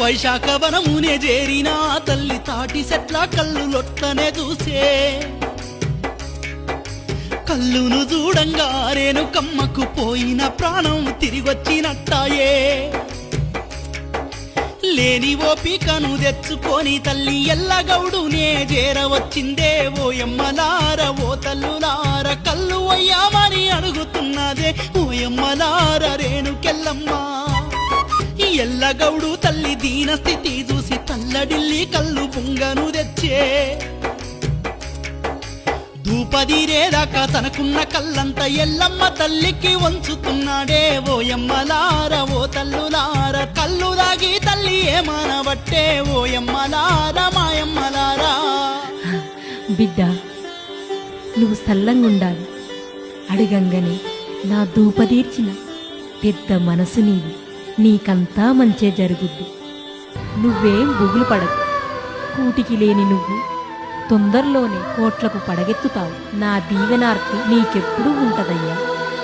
వైశాఖ వనమునే చేరిన తల్లి తాటి చెట్ల కళ్ళు లొట్టనే చూసే కళ్ళును చూడంగా రేణుకమ్మకు పోయిన ప్రాణం తిరిగొచ్చినట్టాయే లేని ఓపికను తెచ్చుకొని తల్లి ఎల్లగౌడునే చేరవచ్చిందే ఓయమ్మలార ఓ తల్లులార కళ్ళు అయ్యామని అడుగుతున్నదే ఓయమ్మలార రేణుకెల్లమ్మ ఎల్లగౌడు తల్లి దీన స్థితి చూసి తల్లడిల్లి కళ్ళు బుంగను తెచ్చే ధూపదీరేదాకా తనకున్న కళ్ళంత ఎల్లమ్మ తల్లికి వంచుతున్నాడే ఓయమ్మలార ఓ తల్లులార కళ్ళు దాగి తల్లి ఏమానబట్టే ఓయమ్మలార మాయమ్మలారా. బిడ్డ నువ్వు సల్లంగుండాలి, అడగంగనే నా ధూపదీర్చిన పెద్ద మనసు నీది, నీకంతా మంచే జరుగుద్ది. నువ్వేం బుగులు పడకు, కూటికి లేని నువ్వు తొందరలోనే కోట్లకు పడగెత్తుతావు. నా దీవెనార్తి నీకెప్పుడూ ఉంటదయ్యా.